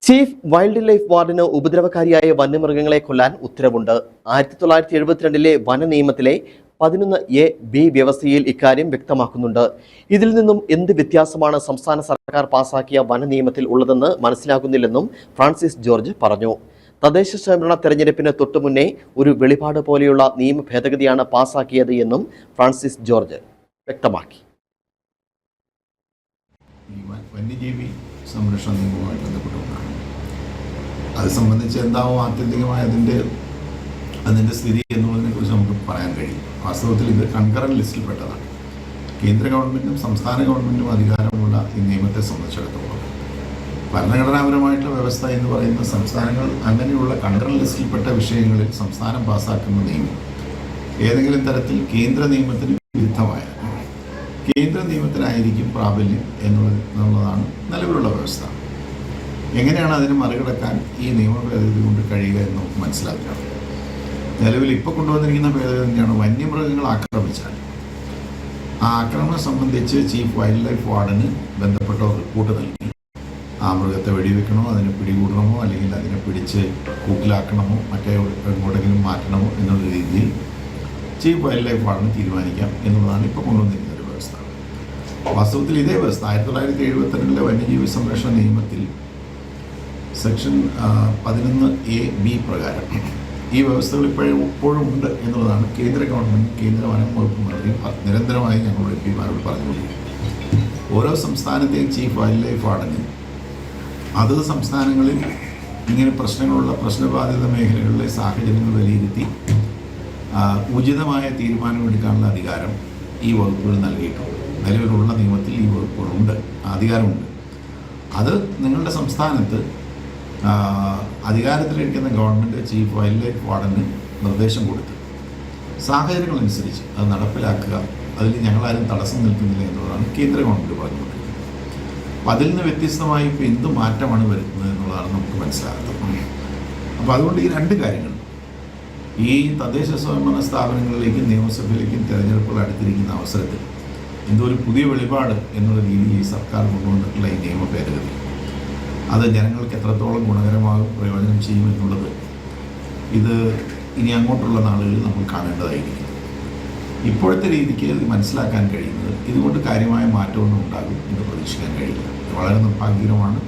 Chief wild life വാർഡന് ഉപദ്രവകാരിയായ വന്യമൃഗങ്ങളെ കൊല്ലാൻ ഉത്തരവുണ്ട്. 1972 വന നിയമത്തിലെ 11A(b) വ്യവസ്ഥയിൽ ഇക്കാര്യം വ്യക്തമാക്കുന്നുണ്ട്. ഇതിൽ നിന്നും എന്ത് വ്യത്യാസമാണ് സംസ്ഥാന സർക്കാർ പാസാക്കിയ വന നിയമത്തിൽ ഉള്ളതെന്ന് മനസ്സിലാകുന്നില്ലെന്നും ഫ്രാൻസിസ് ജോർജ് പറഞ്ഞു. തദ്ദേശ സ്വയംഭരണ തെരഞ്ഞെടുപ്പിന് തൊട്ടുമുന്നേ ഒരു വെളിപാട് പോലെയുള്ള നിയമ ഭേദഗതിയാണ് പാസാക്കിയത് എന്നും ഫ്രാൻസിസ് ജോർജ് വ്യക്തമാക്കി. വന്യജീവി സംരക്ഷണ നിയമവുമായി ബന്ധപ്പെട്ടുകൊണ്ടാണ്. അത് സംബന്ധിച്ച് എന്താവും ആത്യന്തികമായ അതിൻ്റെ സ്ഥിതി എന്നുള്ളതിനെക്കുറിച്ച് നമുക്ക് പറയാൻ കഴിയും. വാസ്തവത്തിൽ ഇത് കൺകറന്റ് ലിസ്റ്റിൽപ്പെട്ടതാണ്. കേന്ദ്ര ഗവൺമെൻറ്റും സംസ്ഥാന ഗവൺമെൻറ്റും അധികാരമുള്ള ഈ നിയമത്തെ സംബന്ധിച്ചിടത്തോളം ഭരണഘടനാപരമായിട്ടുള്ള വ്യവസ്ഥ എന്ന് പറയുന്ന സംസ്ഥാനങ്ങൾ അങ്ങനെയുള്ള കൺകറന്റ് ലിസ്റ്റിൽപ്പെട്ട വിഷയങ്ങളിൽ സംസ്ഥാനം പാസ്സാക്കുന്ന നിയമം ഏതെങ്കിലും തരത്തിൽ കേന്ദ്ര നിയമത്തിന് വിരുദ്ധമായ കേന്ദ്ര നിയമത്തിനായിരിക്കും പ്രാബല്യം എന്നുള്ളതാണ് നിലവിലുള്ള വ്യവസ്ഥ. എങ്ങനെയാണ് അതിനെ മറികടക്കാൻ ഈ നിയമ ഭേദഗതി കൊണ്ട് കഴിയുക എന്ന് നമുക്ക് മനസ്സിലാക്കാം. നിലവിൽ ഇപ്പോൾ കൊണ്ടുവന്നിരിക്കുന്ന ഭേദഗതി തന്നെയാണ് വന്യമൃഗങ്ങൾ ആക്രമിച്ചാൽ ആ ആക്രമണം സംബന്ധിച്ച് ചീഫ് വൈൽഡ് ലൈഫ് വാർഡന് ബന്ധപ്പെട്ട റിപ്പോർട്ട് നൽകി ആ മൃഗത്തെ വെടിവെക്കണമോ അതിനെ പിടികൂടണമോ അല്ലെങ്കിൽ അതിനെ പിടിച്ച് കൂട്ടിലാക്കണമോ മറ്റേ എങ്ങോട്ടെങ്കിലും മാറ്റണമോ എന്നുള്ള രീതിയിൽ ചീഫ് വൈൽഡ് ലൈഫ് വാർഡന് തീരുമാനിക്കാം എന്നുള്ളതാണ് ഇപ്പോൾ കൊണ്ടുവന്നിരിക്കുന്നത് വ്യവസ്ഥ. വാസ്തവത്തിൽ ഇതേ വ്യവസ്ഥ 1972 വന്യജീവി സംരക്ഷണ നിയമത്തിൽ സെക്ഷൻ 11A(b) പ്രകാരം ഈ വ്യവസ്ഥകൾ ഇപ്പോഴും ഉണ്ട് എന്നുള്ളതാണ് കേന്ദ്ര ഗവൺമെൻറ് കേന്ദ്ര വനം വകുപ്പ് മന്ത്രി നിരന്തരമായി ഞങ്ങളുടെ എംപിമാരോട് പറഞ്ഞുകൊണ്ടിരിക്കുന്നത്. ഓരോ സംസ്ഥാനത്തെയും ചീഫ് വൈൽഡ് ലൈഫ് വാർഡന് അതത് സംസ്ഥാനങ്ങളിൽ ഇങ്ങനെ പ്രശ്നബാധിത മേഖലകളിലെ സാഹചര്യങ്ങൾ വിലയിരുത്തി ഉചിതമായ തീരുമാനമെടുക്കാനുള്ള അധികാരം ഈ വകുപ്പുകൾ നൽകിയിട്ടുണ്ട്. നിലവിലുള്ള നിയമത്തിൽ ഈ വകുപ്പുകളുണ്ട്, അധികാരമുണ്ട്. അത് നിങ്ങളുടെ സംസ്ഥാനത്ത് അധികാരത്തിലിരിക്കുന്ന ഗവൺമെൻറ് ചീഫ് വൈൽഡ് ലൈഫ് വാർഡന് നിർദ്ദേശം കൊടുത്ത് സാഹചര്യങ്ങളനുസരിച്ച് അത് നടപ്പിലാക്കുക, അതിൽ ഞങ്ങളാരും തടസ്സം നിൽക്കുന്നില്ല എന്നുള്ളതാണ് കേന്ദ്ര ഗവൺമെൻറ് പറഞ്ഞുകൊണ്ടിരിക്കുന്നത്. അപ്പോൾ അതിൽ നിന്ന് വ്യത്യസ്തമായി ഇപ്പോൾ എന്ത് മാറ്റമാണ് വരുന്നത് എന്നുള്ളതാണ് നമുക്ക് മനസ്സിലാകുന്നത്. അപ്പോൾ അതുകൊണ്ട് ഈ രണ്ട് കാര്യങ്ങൾ, ഈ തദ്ദേശ സ്വയംഭരണ സ്ഥാപനങ്ങളിലേക്കും നിയമസഭയിലേക്കും തിരഞ്ഞെടുപ്പുകൾ അടുത്തിരിക്കുന്ന അവസരത്തിൽ എന്തോ ഒരു പുതിയ വെളിപാട് എന്നുള്ള രീതിയിൽ ഈ സർക്കാർ കൊണ്ടുവന്നിട്ടുള്ള ഈ നിയമ ഭേദഗതി അത് ജനങ്ങൾക്ക് എത്രത്തോളം ഗുണകരമാകും, പ്രയോജനം ചെയ്യുമെന്നുള്ളത് ഇത് ഇനി അങ്ങോട്ടുള്ള നാളുകളിൽ നമ്മൾ കാണേണ്ടതായിരിക്കും. ഇപ്പോഴത്തെ രീതിക്ക് ഇത് മനസ്സിലാക്കാൻ കഴിയുന്നത് ഇതുകൊണ്ട് കാര്യമായ മാറ്റമൊന്നും ഉണ്ടാകും എന്ന് പ്രതീക്ഷിക്കാൻ കഴിയില്ല. വളരെ നിർഭാഗ്യകരമാണ്.